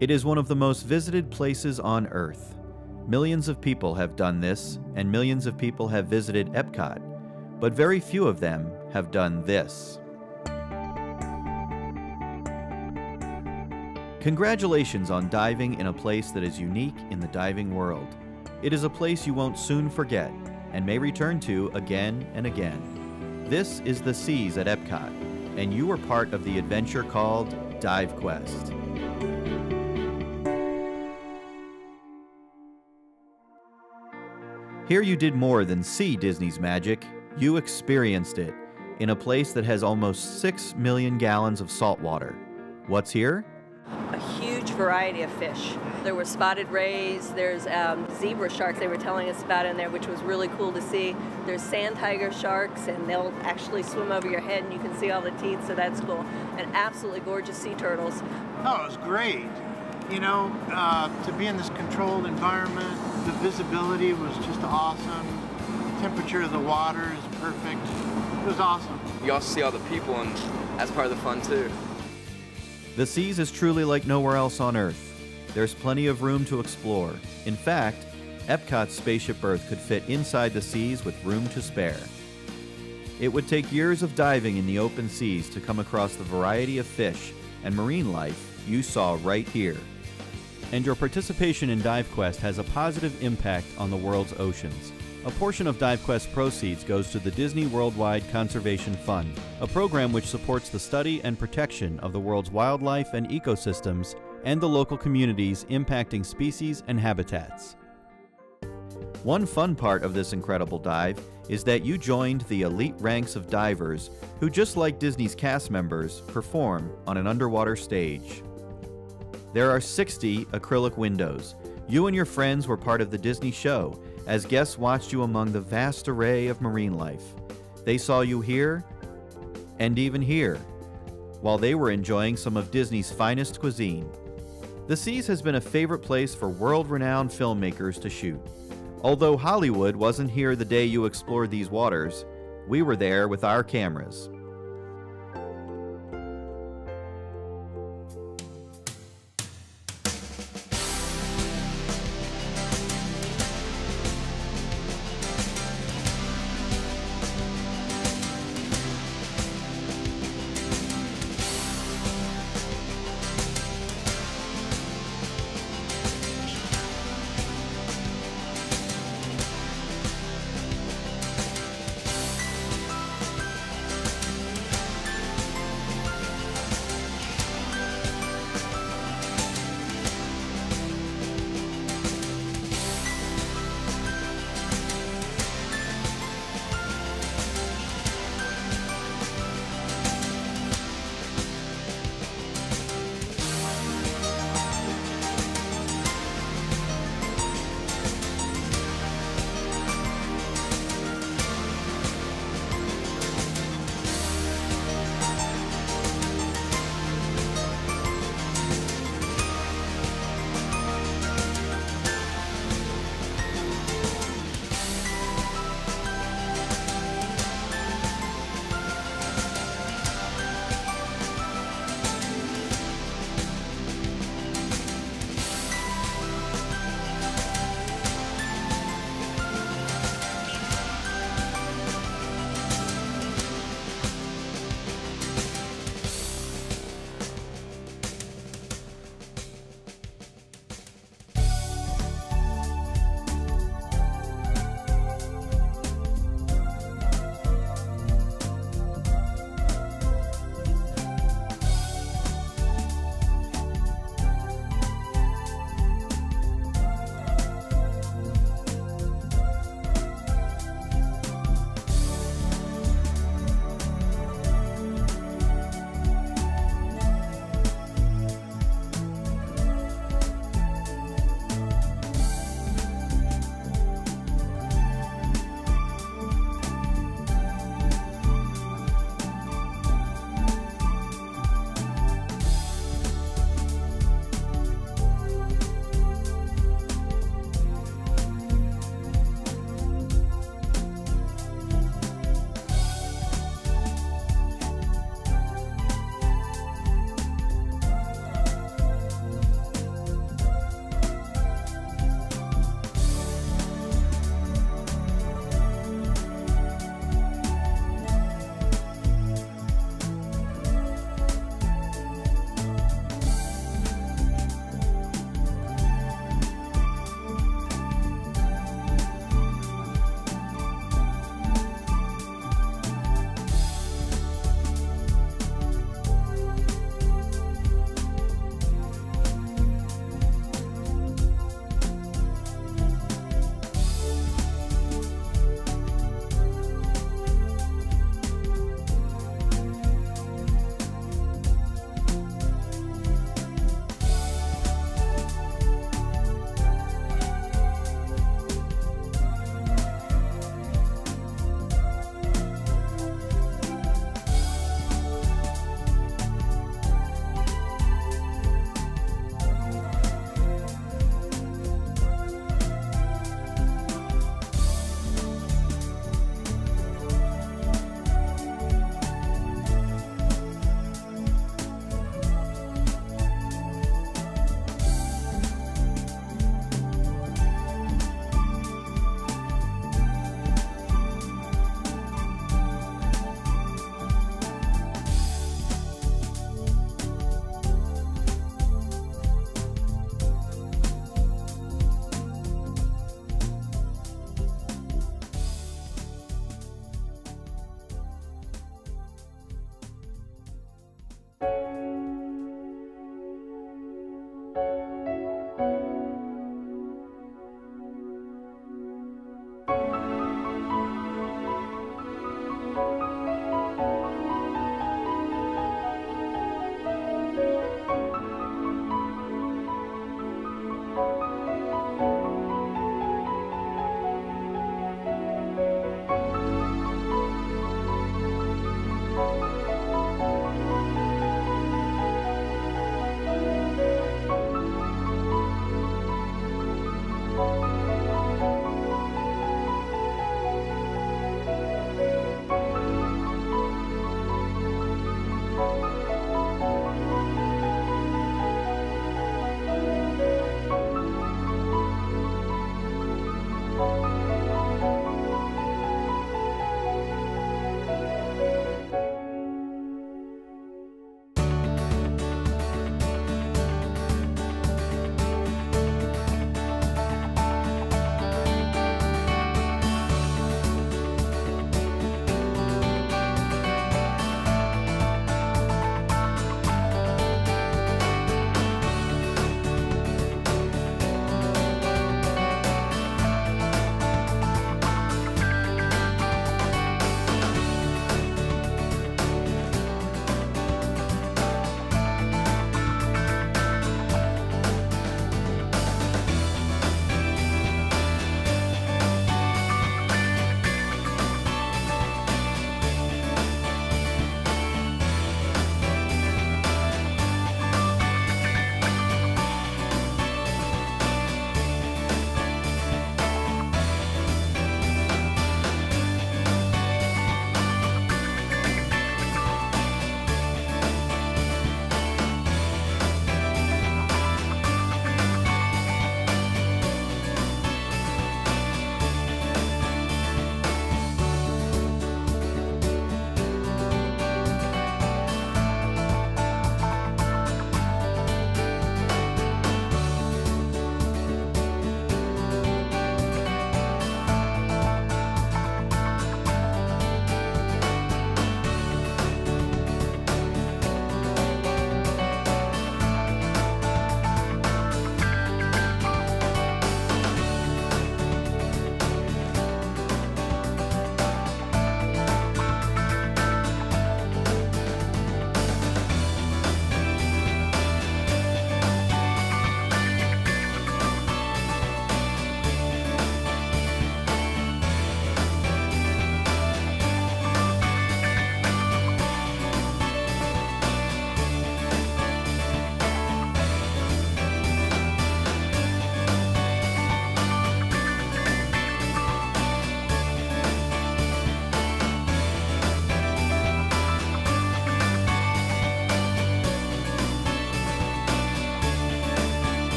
It is one of the most visited places on Earth. Millions of people have done this, and millions of people have visited Epcot, but very few of them have done this. Congratulations on diving in a place that is unique in the diving world. It is a place you won't soon forget and may return to again and again. This is the Seas at Epcot, and you are part of the adventure called Dive Quest. Here you did more than see Disney's magic, you experienced it in a place that has almost 6 million gallons of salt water. What's here? A huge variety of fish. There were spotted rays, there's zebra sharks they were telling us about in there, which was really cool to see. There's sand tiger sharks, and they'll actually swim over your head and you can see all the teeth, so that's cool. And absolutely gorgeous sea turtles. Oh, it was great. You know, to be in this controlled environment, the visibility was just awesome. The temperature of the water is perfect. It was awesome. You also see all the people, and that's part of the fun too. The Seas is truly like nowhere else on Earth. There's plenty of room to explore. In fact, Epcot's Spaceship Earth could fit inside the Seas with room to spare. It would take years of diving in the open seas to come across the variety of fish and marine life you saw right here. And your participation in Dive Quest has a positive impact on the world's oceans. A portion of Dive Quest proceeds goes to the Disney Worldwide Conservation Fund, a program which supports the study and protection of the world's wildlife and ecosystems and the local communities impacting species and habitats. One fun part of this incredible dive is that you joined the elite ranks of divers who, just like Disney's cast members, perform on an underwater stage. There are 60 acrylic windows. You and your friends were part of the Disney show as guests watched you among the vast array of marine life. They saw you here and even here, while they were enjoying some of Disney's finest cuisine. The Seas has been a favorite place for world-renowned filmmakers to shoot. Although Hollywood wasn't here the day you explored these waters, we were there with our cameras.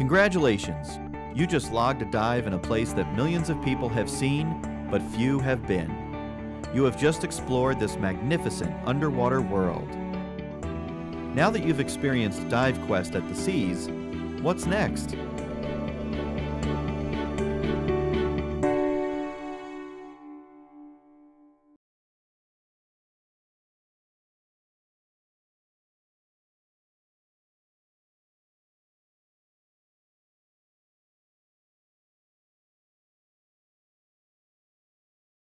Congratulations! You just logged a dive in a place that millions of people have seen, but few have been. You have just explored this magnificent underwater world. Now that you've experienced Dive Quest at the Seas, what's next?